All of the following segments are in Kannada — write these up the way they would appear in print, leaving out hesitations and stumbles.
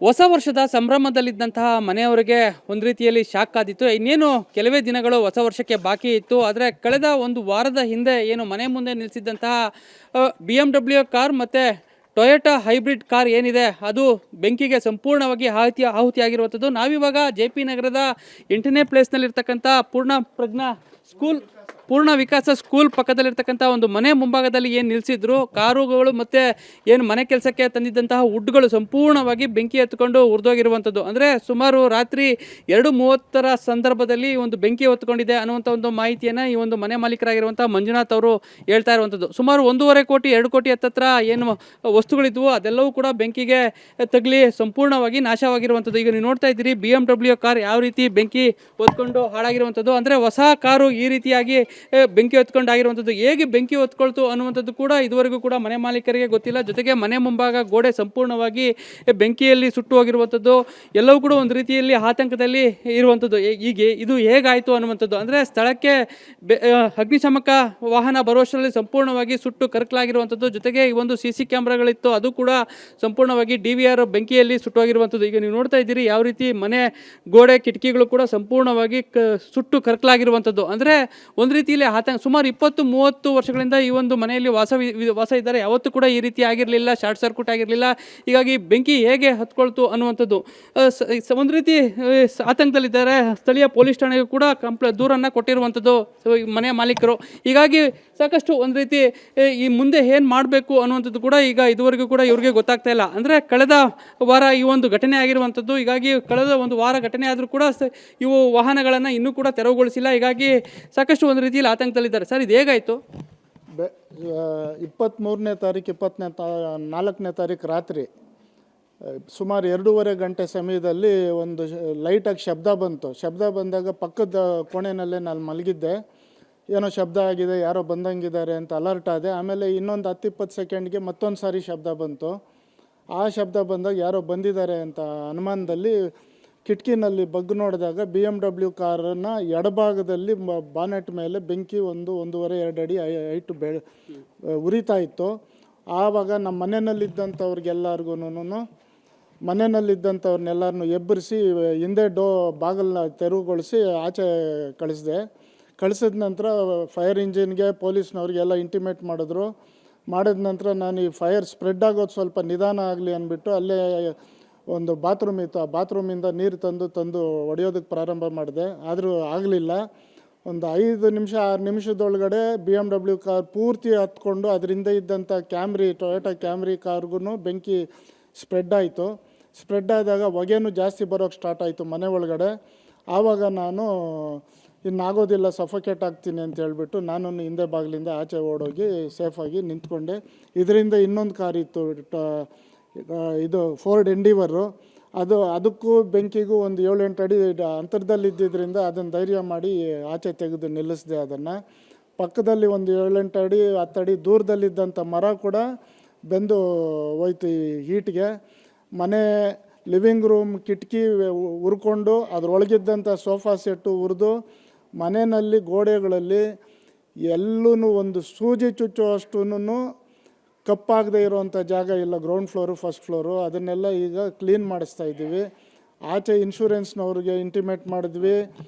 ಹೊಸ ವರ್ಷದ ಸಂಭ್ರಮದಲ್ಲಿದ್ದಂತಹ ಮನೆಯವರಿಗೆ ಒಂದು ರೀತಿಯಲ್ಲಿ ಶಾಕ್ ಆದಿತ್ತು. ಇನ್ನೇನು ಕೆಲವೇ ದಿನಗಳು ಹೊಸ ವರ್ಷಕ್ಕೆ ಬಾಕಿ ಇತ್ತು. ಆದರೆ ಕಳೆದ ಒಂದು ವಾರದ ಹಿಂದೆ ಏನು ಮನೆ ಮುಂದೆ ನಿಲ್ಲಿಸಿದ್ದಂತಹ BMW ಕಾರ್ ಮತ್ತು ಟೊಯೋಟಾ ಹೈಬ್ರಿಡ್ ಕಾರ್ ಏನಿದೆ ಅದು ಬೆಂಕಿಗೆ ಸಂಪೂರ್ಣವಾಗಿ ಆಹುತಿಯಾಗಿರುವಂಥದ್ದು. ನಾವಿವಾಗ JP ನಗರದ 8ನೇ ಪ್ಲೇಸ್ನಲ್ಲಿರ್ತಕ್ಕಂಥ ಪೂರ್ಣ ವಿಕಾಸ ಸ್ಕೂಲ್ ಪಕ್ಕದಲ್ಲಿರ್ತಕ್ಕಂಥ ಒಂದು ಮನೆ ಮುಂಭಾಗದಲ್ಲಿ ಏನು ನಿಲ್ಲಿಸಿದ್ರು ಕಾರುಗಳು ಮತ್ತು ಏನು ಮನೆ ಕೆಲಸಕ್ಕೆ ತಂದಿದ್ದಂತಹ ವುಡ್ಗಳು ಸಂಪೂರ್ಣವಾಗಿ ಬೆಂಕಿ ಹತ್ಕೊಂಡು ಉರಿದೋಗಿರುವಂಥದ್ದು. ಅಂದರೆ ಸುಮಾರು ರಾತ್ರಿ 2:30 ಸಂದರ್ಭದಲ್ಲಿ ಒಂದು ಬೆಂಕಿ ಹೊತ್ಕೊಂಡಿದೆ ಅನ್ನುವಂಥ ಒಂದು ಮಾಹಿತಿಯನ್ನು ಈ ಒಂದು ಮನೆ ಮಾಲೀಕರಾಗಿರುವಂಥ ಮಂಜುನಾಥ್ ಅವರು ಹೇಳ್ತಾ ಇರುವಂಥದ್ದು. ಸುಮಾರು 1.5 ಕೋಟಿ 2 ಕೋಟಿ ಹತ್ತತ್ರ ಏನು ವಸ್ತುಗಳಿದ್ವು ಅದೆಲ್ಲವೂ ಕೂಡ ಬೆಂಕಿಗೆ ತಗಲಿ ಸಂಪೂರ್ಣವಾಗಿ ನಾಶವಾಗಿರುವಂಥದ್ದು. ಈಗ ನೀವು ನೋಡ್ತಾ ಇದ್ದೀರಿ BMW ಕಾರ್ ಯಾವ ರೀತಿ ಬೆಂಕಿ ಹೊತ್ಕೊಂಡು ಹಾಳಾಗಿರುವಂಥದ್ದು. ಅಂದರೆ ಹೊಸ ಕಾರು ಈ ರೀತಿಯಾಗಿ ಬೆಂಕಿ ಹೊತ್ಕೊಂಡಾಗಿರುವಂಥದ್ದು. ಹೇಗೆ ಬೆಂಕಿ ಹೊತ್ಕೊಳ್ತು ಅನ್ನುವಂಥದ್ದು ಕೂಡ ಇದುವರೆಗೂ ಕೂಡ ಮನೆ ಮಾಲೀಕರಿಗೆ ಗೊತ್ತಿಲ್ಲ. ಜೊತೆಗೆ ಮನೆ ಮುಂಭಾಗ ಗೋಡೆ ಸಂಪೂರ್ಣವಾಗಿ ಬೆಂಕಿಯಲ್ಲಿ ಸುಟ್ಟು ಹೋಗಿರುವಂಥದ್ದು. ಎಲ್ಲವೂ ಕೂಡ ಒಂದು ರೀತಿಯಲ್ಲಿ ಆತಂಕದಲ್ಲಿ ಇರುವಂಥದ್ದು. ಹೀಗೆ ಇದು ಹೇಗಾಯಿತು ಅನ್ನುವಂಥದ್ದು. ಅಂದರೆ ಸ್ಥಳಕ್ಕೆ ಅಗ್ನಿಶಾಮಕ ವಾಹನ ಬರುವಷ್ಟರಲ್ಲಿ ಸಂಪೂರ್ಣವಾಗಿ ಸುಟ್ಟು ಕರಕಲಾಗಿರುವಂಥದ್ದು. ಜೊತೆಗೆ ಈ ಒಂದು CC ಕ್ಯಾಮ್ರಾಗಳಿತ್ತು ಅದು ಕೂಡ ಸಂಪೂರ್ಣವಾಗಿ DVR ಬೆಂಕಿಯಲ್ಲಿ ಸುಟ್ಟೋಗಿರುವಂಥದ್ದು. ಈಗ ನೀವು ನೋಡ್ತಾ ಇದ್ದೀರಿ ಯಾವ ರೀತಿ ಮನೆ ಗೋಡೆ ಕಿಟಕಿಗಳು ಕೂಡ ಸಂಪೂರ್ಣವಾಗಿ ಸುಟ್ಟು ಕರಕಲಾಗಿರುವಂಥದ್ದು. ಅಂದರೆ ಒಂದು ರೀತಿಯಲ್ಲಿ ಸುಮಾರು 20-30 ವರ್ಷಗಳಿಂದ ಈ ಒಂದು ಮನೆಯಲ್ಲಿ ವಾಸ ಇದ್ದಾರೆ. ಯಾವತ್ತೂ ಕೂಡ ಈ ರೀತಿ ಆಗಿರಲಿಲ್ಲ, ಶಾರ್ಟ್ ಸರ್ಕ್ಯೂಟ್ ಆಗಿರಲಿಲ್ಲ. ಹೀಗಾಗಿ ಬೆಂಕಿ ಹೇಗೆ ಹತ್ಕೊಳ್ತು ಅನ್ನುವಂಥದ್ದು ಒಂದು ರೀತಿ ಆತಂಕದಲ್ಲಿದ್ದಾರೆ. ಸ್ಥಳೀಯ ಪೊಲೀಸ್ ಠಾಣೆಗೂ ಕೂಡ ದೂರನ್ನು ಕೊಟ್ಟಿರುವಂಥದ್ದು ಮನೆ ಮಾಲೀಕರು. ಹೀಗಾಗಿ ಸಾಕಷ್ಟು ಒಂದು ರೀತಿ ಈ ಮುಂದೆ ಏನು ಮಾಡಬೇಕು ಅನ್ನುವಂಥದ್ದು ಕೂಡ ಈಗ ಇದುವರೆಗೂ ಕೂಡ ಇವ್ರಿಗೆ ಗೊತ್ತಾಗ್ತಾ ಇಲ್ಲ. ಅಂದರೆ ಕಳೆದ ವಾರ ಈ ಒಂದು ಘಟನೆ ಆಗಿರುವಂಥದ್ದು. ಹೀಗಾಗಿ ಕಳೆದ ಒಂದು ವಾರ ಘಟನೆ ಆದರೂ ಕೂಡ ಇವು ವಾಹನಗಳನ್ನು ಇನ್ನೂ ಕೂಡ ತೆರವುಗೊಳಿಸಿಲ್ಲ. ಹೀಗಾಗಿ ಸಾಕಷ್ಟು ಒಂದು ರೀತಿಯಲ್ಲಿ ಆತಂಕದಲ್ಲಿದ್ದಾರೆ. ಸರ್, ಇದು ಹೇಗಾಯಿತು? 23ನೇ ತಾರೀಕು 4ನೇ ತಾರೀಕು ರಾತ್ರಿ ಸುಮಾರು 2.5 ಗಂಟೆ ಸಮಯದಲ್ಲಿ ಒಂದು ಲೈಟಾಗಿ ಶಬ್ದ ಬಂತು. ಶಬ್ದ ಬಂದಾಗ ಪಕ್ಕದ ಕೋಣೆನಲ್ಲೇ ನಾನು ಮಲಗಿದ್ದೆ. ಏನೋ ಶಬ್ದ ಆಗಿದೆ, ಯಾರೋ ಬಂದಂಗಿದ್ದಾರೆ ಅಂತ ಅಲರ್ಟ್ ಆದೆ. ಆಮೇಲೆ ಇನ್ನೊಂದು 10-20 ಸೆಕೆಂಡ್ಗೆ ಮತ್ತೊಂದು ಸಾರಿ ಶಬ್ದ ಬಂತು. ಆ ಶಬ್ದ ಬಂದಾಗ ಯಾರೋ ಬಂದಿದ್ದಾರೆ ಅಂತ ಅನುಮಾನದಲ್ಲಿ ಕಿಟಕಿನಲ್ಲಿ ಬಗ್ಗು ನೋಡಿದಾಗ BMW ಕಾರನ್ನು ಎಡಭಾಗದಲ್ಲಿ ಬಾನೆಟ್ ಮೇಲೆ ಬೆಂಕಿ 1.5-2 ಅಡಿ ಹೈಟು ಉರಿತಾ ಇತ್ತು. ಆವಾಗ ನಮ್ಮ ಮನೆಯಲ್ಲಿದ್ದಂಥವ್ರನ್ನೆಲ್ಲರನ್ನೂ ಎಬ್ಬರಿಸಿ ಹಿಂದೆ ಬಾಗಿಲನ್ನ ತೆರವುಗೊಳಿಸಿ ಆಚೆ ಕಳಿಸಿದ ನಂತರ ಫೈರ್ ಇಂಜಿನ್ಗೆ ಪೊಲೀಸ್ನವ್ರಿಗೆಲ್ಲ ಇಂಟಿಮೇಟ್ ಮಾಡಿದ ನಂತರ ನಾನು ಈ ಫೈರ್ ಸ್ಪ್ರೆಡ್ ಆಗೋದು ಸ್ವಲ್ಪ ನಿಧಾನ ಆಗಲಿ ಅಂದ್ಬಿಟ್ಟು ಅಲ್ಲೇ ಒಂದು ಬಾತ್ರೂಮ್ ಇತ್ತು. ಆ ಬಾತ್ರೂಮಿಂದ ನೀರು ತಂದು ಹೊಡೆಯೋದಕ್ಕೆ ಪ್ರಾರಂಭ ಮಾಡಿದೆ. ಆದರೂ ಆಗಲಿಲ್ಲ. ಒಂದು 5 ನಿಮಿಷ 6 ನಿಮಿಷದೊಳಗಡೆ BMW ಕಾರ್ ಪೂರ್ತಿ ಹತ್ಕೊಂಡು ಅದರಿಂದ ಇದ್ದಂಥ ಟೊಯೋಟಾ ಕ್ಯಾಮ್ರಿ ಕಾರ್ಗೂ ಬೆಂಕಿ ಸ್ಪ್ರೆಡ್ ಆಯಿತು. ಸ್ಪ್ರೆಡ್ ಆದಾಗ ಹೊಗೆನೂ ಜಾಸ್ತಿ ಬರೋಕ್ಕೆ ಸ್ಟಾರ್ಟ್ ಆಯಿತು ಮನೆ ಒಳಗಡೆ. ಆವಾಗ ನಾನು ಇನ್ನಾಗೋದಿಲ್ಲ, ಸಫೋಕೇಟ್ ಆಗ್ತೀನಿ ಅಂತ ಹೇಳ್ಬಿಟ್ಟು ನಾನು ಹಿಂದೆ ಬಾಗಿಲಿಂದ ಆಚೆ ಓಡೋಗಿ ಸೇಫಾಗಿ ನಿಂತ್ಕೊಂಡೆ. ಇದರಿಂದ ಇನ್ನೊಂದು ಕಾರ್ ಇತ್ತು, ಇದು ಫೋರ್ಡ್ ಎಂಡಿವರು. ಅದಕ್ಕೂ ಬೆಂಕಿಗೂ ಒಂದು 7-8 ಅಡಿ ಅಂತರದಲ್ಲಿದ್ದರಿಂದ ಅದನ್ನು ಧೈರ್ಯ ಮಾಡಿ ಆಚೆ ತೆಗೆದು ನಿಲ್ಲಿಸಿದೆ. ಅದನ್ನು ಪಕ್ಕದಲ್ಲಿ ಒಂದು 7-8 ಅಡಿ 10 ಅಡಿ ದೂರದಲ್ಲಿದ್ದಂಥ ಮರ ಕೂಡ ಬೆಂದು ಹೋಯ್ತು ಈ ಹೀಟ್ಗೆ. ಮನೆ ಲಿವಿಂಗ್ ರೂಮ್ ಕಿಟಕಿ ಉರ್ಕೊಂಡು ಅದರೊಳಗಿದ್ದಂಥ ಸೋಫಾ ಸೆಟ್ಟು ಉರಿದು ಮನೆಯಲ್ಲಿ ಗೋಡೆಗಳಲ್ಲಿ ಎಲ್ಲೂ ಒಂದು ಸೂಜಿ ಚುಚ್ಚುವಷ್ಟು ಕಪ್ಪಾಗದೇ ಇರೋವಂಥ ಜಾಗ ಇಲ್ಲ. ಗ್ರೌಂಡ್ ಫ್ಲೋರು, ಫಸ್ಟ್ ಫ್ಲೋರು ಅದನ್ನೆಲ್ಲ ಈಗ ಕ್ಲೀನ್ ಮಾಡಿಸ್ತಾ ಇದ್ದೀವಿ. ಆಚೆ ಇನ್ಶೂರೆನ್ಸ್ನವ್ರಿಗೆ ಇಂಟಿಮೇಟ್ ಮಾಡಿದ್ವಿ.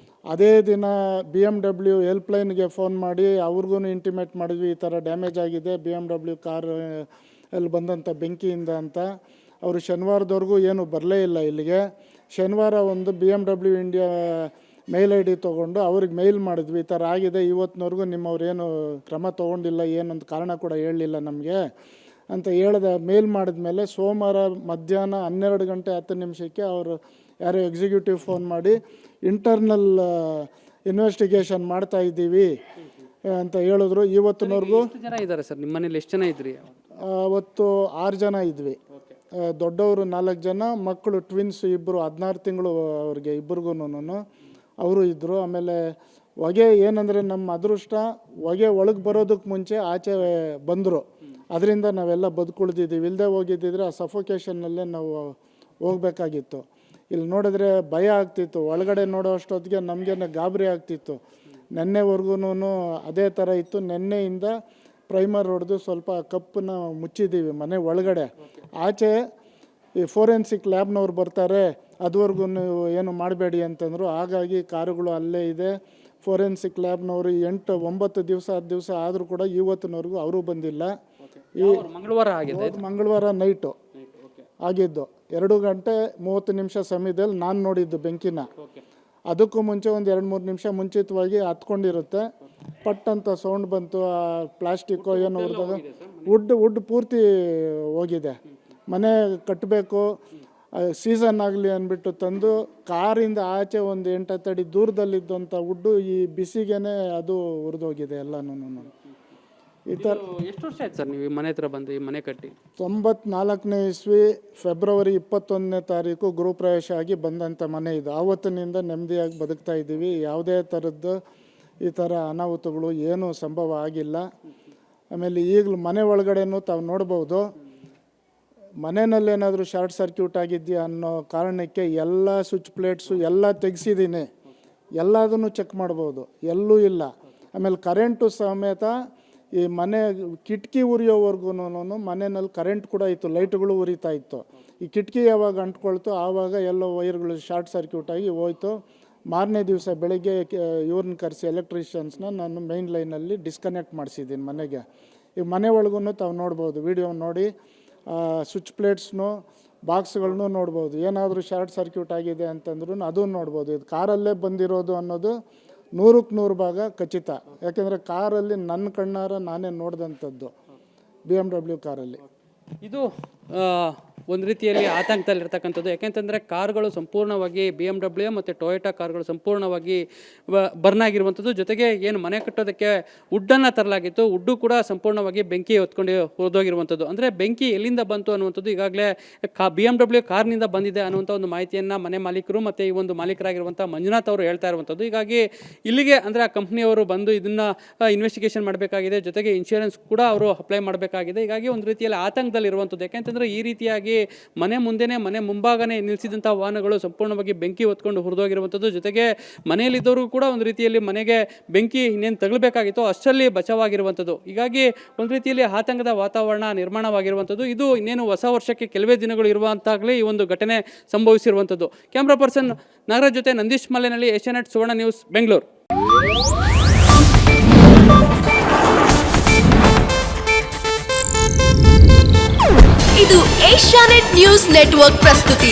ಅದೇ ದಿನ BMW ಹೆಲ್ಪ್ಲೈನ್ಗೆ ಫೋನ್ ಮಾಡಿ ಅವ್ರಿಗೂ ಇಂಟಿಮೇಟ್ ಮಾಡಿದ್ವಿ, ಈ ಥರ ಡ್ಯಾಮೇಜ್ ಆಗಿದೆ BMW ಕಾರ್ ಅಲ್ಲಿ ಬಂದಂಥ ಬೆಂಕಿಯಿಂದ ಅಂತ. ಅವರು ಶನಿವಾರದವರೆಗೂ ಏನು ಬರಲೇ ಇಲ್ಲ ಇಲ್ಲಿಗೆ. ಶನಿವಾರ ಒಂದು BMW ಇಂಡಿಯಾ ಮೇಲ್ ID ತೊಗೊಂಡು ಅವ್ರಿಗೆ ಮೇಲ್ ಮಾಡಿದ್ವಿ, ಈ ಥರ ಆಗಿದೆ, ಇವತ್ತಿನವರೆಗೂ ನಿಮ್ಮವ್ರೇನು ಕ್ರಮ ತೊಗೊಂಡಿಲ್ಲ, ಏನೊಂದು ಕಾರಣ ಕೂಡ ಹೇಳಲಿಲ್ಲ ನಮಗೆ ಅಂತ ಮೇಲ್ ಮಾಡಿದ್ಮೇಲೆ ಸೋಮವಾರ ಮಧ್ಯಾಹ್ನ 12 ಗಂಟೆ 10 ನಿಮಿಷಕ್ಕೆ ಅವರು ಯಾರೋ ಎಕ್ಸಿಕ್ಯೂಟಿವ್ ಫೋನ್ ಮಾಡಿ ಇಂಟರ್ನಲ್ ಇನ್ವೆಸ್ಟಿಗೇಷನ್ ಮಾಡ್ತಾ ಇದ್ದೀವಿ ಅಂತ ಹೇಳಿದ್ರು. ಇವತ್ತಿನವರೆಗೂ ಜನ ಇದ್ದಾರೆ ಸರ್ ನಿಮ್ಮ ಮನೇಲಿ? ಎಷ್ಟು ಜನ ಇದ್ರಿ ಅವತ್ತು? 6 ಜನ ಇದ್ವಿ. ದೊಡ್ಡವರು 4 ಜನ, ಮಕ್ಕಳು ಟ್ವಿನ್ಸ್ ಇಬ್ಬರು 16 ತಿಂಗಳು ಅವ್ರಿಗೆ ಇಬ್ಬರಿಗೂ ಅವರು ಇದ್ದರು. ಆಮೇಲೆ ಹೊಗೆ ಏನಂದರೆ ನಮ್ಮ ಅದೃಷ್ಟ, ಹೊಗೆ ಒಳಗೆ ಬರೋದಕ್ಕೆ ಮುಂಚೆ ಆಚೆ ಬಂದರು. ಅದರಿಂದ ನಾವೆಲ್ಲ ಬದುಕುಳಿದಿದ್ದೀವಿ. ಇಲ್ಲದೆ ಹೋಗಿದ್ದಿದ್ರೆ ಆ ಸಫೋಕೇಷನ್ನಲ್ಲೇ ನಾವು ಹೋಗಬೇಕಾಗಿತ್ತು. ಇಲ್ಲಿ ನೋಡಿದ್ರೆ ಭಯ ಆಗ್ತಿತ್ತು. ಒಳಗಡೆ ನೋಡೋ ಅಷ್ಟೊತ್ತಿಗೆ ನಮಗೇನೆ ಗಾಬರಿ ಆಗ್ತಿತ್ತು. ನೆನ್ನೆವರೆಗೂ ಅದೇ ಥರ ಇತ್ತು. ನೆನ್ನೆಯಿಂದ ಪ್ರೈಮರ್ ಹೊಡೆದು ಸ್ವಲ್ಪ ಕಪ್ಪನ್ನ ಮುಚ್ಚಿದ್ದೀವಿ ಮನೆ ಒಳಗಡೆ. ಆಚೆ ಈ ಫೋರೆನ್ಸಿಕ್ ಲ್ಯಾಬ್ನವ್ರು ಬರ್ತಾರೆ, ಅದುವರೆಗೂ ನೀವು ಏನು ಮಾಡಬೇಡಿ ಅಂತಂದರು. ಹಾಗಾಗಿ ಕಾರುಗಳು ಅಲ್ಲೇ ಇದೆ. ಫೋರೆನ್ಸಿಕ್ ಲ್ಯಾಬ್ನವರು 8-9 ದಿವಸ 10 ದಿವಸ ಆದರೂ ಕೂಡ ಇವತ್ತಿನವರೆಗೂ ಅವರು ಬಂದಿಲ್ಲ. ಮಂಗಳವಾರ ಆಗಿದೆ, ಮಂಗಳವಾರ ನೈಟು ಆಗಿದ್ದು 2 ಗಂಟೆ 30 ನಿಮಿಷ ಸಮಯದಲ್ಲಿ ನಾನು ನೋಡಿದ್ದು ಬೆಂಕಿನ. ಅದಕ್ಕೂ ಮುಂಚೆ ಒಂದು 2-3 ನಿಮಿಷ ಮುಂಚಿತವಾಗಿ ಹತ್ಕೊಂಡಿರುತ್ತೆ. ಪಟ್ ಅಂತ ಸೌಂಡ್ ಬಂತು. ಆ ಪ್ಲಾಸ್ಟಿಕ್ಕು ಏನು ಹೊಡೆದಾಗ ವುಡ್ ಪೂರ್ತಿ ಹೋಗಿದೆ. ಮನೆ ಕಟ್ಟಬೇಕು, ಸೀಸನ್ ಆಗಲಿ ಅಂದ್ಬಿಟ್ಟು ತಂದು ಕಾರಿಂದ ಆಚೆ ಒಂದು 8-10 ಅಡಿ ದೂರದಲ್ಲಿದ್ದಂಥ ವುಡ್ಡು ಈ ಬಿಸಿಗೇನೆ ಅದು ಹುರಿದೋಗಿದೆ ಎಲ್ಲನೂ. ಈ ಥರ ಎಷ್ಟು ವರ್ಷ ಆಯ್ತು ಸರ್ ನೀವು ಈ ಮನೆ ಹತ್ರ ಬಂದು ಈ ಮನೆ ಕಟ್ಟಿ? 94ನೇ ಇಸ್ವಿ ಫೆಬ್ರವರಿ 21ನೇ ತಾರೀಕು ಗೃಹಪ್ರವೇಶ ಆಗಿ ಬಂದಂಥ ಮನೆ ಇದು. ಆವತ್ತಿನಿಂದ ನೆಮ್ಮದಿಯಾಗಿ ಬದುಕ್ತಾ ಇದ್ದೀವಿ. ಯಾವುದೇ ಥರದ್ದು ಈ ಥರ ಅನಾಹುತಗಳು ಏನೂ ಸಂಭವ ಆಗಿಲ್ಲ. ಆಮೇಲೆ ಈಗಲೂ ಮನೆ ಒಳಗಡೆನೂ ತಾವು ನೋಡ್ಬೋದು, ಮನೆಯಲ್ಲೇನಾದರೂ ಶಾರ್ಟ್ ಸರ್ಕ್ಯೂಟ್ ಆಗಿದೆಯಾ ಅನ್ನೋ ಕಾರಣಕ್ಕೆ ಎಲ್ಲ ಸ್ವಿಚ್ ಪ್ಲೇಟ್ಸು ಎಲ್ಲ ತೆಗೆಸಿದ್ದೀನಿ. ಎಲ್ಲದನ್ನು ಚೆಕ್ ಮಾಡ್ಬೋದು, ಎಲ್ಲೂ ಇಲ್ಲ. ಆಮೇಲೆ ಕರೆಂಟು ಸಮೇತ ಈ ಮನೆ ಕಿಟಕಿ ಉರಿಯೋವರೆಗೂ ಮನೆಯಲ್ಲಿ ಕರೆಂಟ್ ಕೂಡ ಇತ್ತು, ಲೈಟ್ಗಳು ಉರಿತಾ ಇತ್ತು. ಈ ಕಿಟಕಿ ಯಾವಾಗ ಅಂಟ್ಕೊಳ್ತು ಆವಾಗ ಎಲ್ಲ ವೈರ್ಗಳು ಶಾರ್ಟ್ ಸರ್ಕ್ಯೂಟ್ ಆಗಿ ಹೋಯ್ತು. ಮಾರನೇ ದಿವಸ ಬೆಳಗ್ಗೆ ಇವ್ರನ್ನ ಕರೆಸಿ ಎಲೆಕ್ಟ್ರಿಷಿಯನ್ಸ್ನ ನಾನು ಮೈನ್ ಲೈನಲ್ಲಿ ಡಿಸ್ಕನೆಕ್ಟ್ ಮಾಡಿಸಿದ್ದೀನಿ ಮನೆಗೆ. ಈ ಮನೆ ಒಳಗೂ ತಾವು ನೋಡ್ಬೋದು, ವಿಡಿಯೋ ನೋಡಿ ಸ್ವಿಚ್ ಪ್ಲೇಟ್ಸ್ನು ಬಾಕ್ಸ್ಗಳನ್ನೂ ನೋಡ್ಬೋದು. ಏನಾದರೂ ಶಾರ್ಟ್ ಸರ್ಕ್ಯೂಟ್ ಆಗಿದೆ ಅಂತಂದ್ರೂ ಅದೂ ನೋಡ್ಬೋದು. ಇದು ಕಾರಲ್ಲೇ ಬಂದಿರೋದು ಅನ್ನೋದು 100ಕ್ಕೆ 100 ಭಾಗ ಖಚಿತ. ಯಾಕೆಂದರೆ ಕಾರಲ್ಲಿ ನನ್ನ ಕಣ್ಣಾರ ನಾನೇ ನೋಡಿದಂಥದ್ದು BMW ಕಾರಲ್ಲಿ. ಇದು ಒಂದು ರೀತಿಯಲ್ಲಿ ಆತಂಕದಲ್ಲಿರ್ತಕ್ಕಂಥದ್ದು. ಯಾಕೆಂತಂದರೆ ಕಾರುಗಳು ಸಂಪೂರ್ಣವಾಗಿ BMW ಮತ್ತು ಟೊಯೋಟಾ ಕಾರುಗಳು ಸಂಪೂರ್ಣವಾಗಿ ಬರ್ನ್ ಆಗಿರುವಂಥದ್ದು. ಜೊತೆಗೆ ಏನು ಮನೆ ಕಟ್ಟೋದಕ್ಕೆ ವುಡ್ಡನ್ನು ತರಲಾಗಿತ್ತು, ವುಡ್ಡು ಕೂಡ ಸಂಪೂರ್ಣವಾಗಿ ಬೆಂಕಿ ಹೊತ್ಕೊಂಡು ಹೊರದೋಗಿರುವಂಥದ್ದು. ಅಂದರೆ ಬೆಂಕಿ ಎಲ್ಲಿಂದ ಬಂತು ಅನ್ನುವಂಥದ್ದು ಈಗಾಗಲೇ BMW ಕಾರ್ನಿಂದ ಬಂದಿದೆ ಅನ್ನುವಂಥ ಒಂದು ಮಾಹಿತಿಯನ್ನು ಮನೆ ಮಾಲೀಕರು ಮತ್ತು ಈ ಒಂದು ಮಾಲೀಕರಾಗಿರುವಂಥ ಮಂಜುನಾಥ್ ಅವರು ಹೇಳ್ತಾ ಇರುವಂಥದ್ದು. ಹೀಗಾಗಿ ಇಲ್ಲಿಗೆ ಅಂದರೆ ಆ ಕಂಪ್ನಿಯವರು ಬಂದು ಇದನ್ನು ಇನ್ವೆಸ್ಟಿಗೇಷನ್ ಮಾಡಬೇಕಾಗಿದೆ, ಜೊತೆಗೆ ಇನ್ಶೂರೆನ್ಸ್ ಕೂಡ ಅವರು ಅಪ್ಲೈ ಮಾಡಬೇಕಾಗಿದೆ. ಹೀಗಾಗಿ ಒಂದು ರೀತಿಯಲ್ಲಿ ಆತಂಕದಲ್ಲಿರುವಂಥದ್ದು. ಯಾಕೆಂತಂದರೆ ಈ ರೀತಿಯಾಗಿ ಮನೆ ಮುಂದೆನೇ ಮನೆ ಮುಂಭಾಗನೇ ನಿಲ್ಲಿಸಿದಂಥ ವಾಹನಗಳು ಸಂಪೂರ್ಣವಾಗಿ ಬೆಂಕಿ ಹೊತ್ಕೊಂಡು ಹುರಿದೋಗಿರುವಂಥದ್ದು. ಜೊತೆಗೆ ಮನೆಯಲ್ಲಿದ್ದವರು ಕೂಡ ಒಂದು ರೀತಿಯಲ್ಲಿ ಮನೆಗೆ ಬೆಂಕಿ ಇನ್ನೇನು ತಗಲಬೇಕಾಗಿತ್ತು ಅಷ್ಟರಲ್ಲಿ ಬಚಾವಾಗಿರುವಂಥದ್ದು. ಹೀಗಾಗಿ ಒಂದು ರೀತಿಯಲ್ಲಿ ಆತಂಕದ ವಾತಾವರಣ ನಿರ್ಮಾಣವಾಗಿರುವಂಥದ್ದು. ಇದು ಇನ್ನೇನು ಹೊಸ ವರ್ಷಕ್ಕೆ ಕೆಲವೇ ದಿನಗಳು ಇರುವಂತಾಗಲೇ ಈ ಒಂದು ಘಟನೆ ಸಂಭವಿಸಿರುವಂಥದ್ದು. ಕ್ಯಾಮ್ರಾ ಪರ್ಸನ್ ನಾಗರಾಜ್ ಜೊತೆ ನಂದೀಶ್ ಮಲ್ಲೆನಹಳ್ಳಿ, ಏಷ್ಯಾನೆಟ್ ಸುವರ್ಣ ನ್ಯೂಸ್, ಬೆಂಗಳೂರು. ಇದು ಏಷ್ಯಾನೆಟ್ ನ್ಯೂಸ್ ನೆಟ್ವರ್ಕ್ ಪ್ರಸ್ತುತಿ.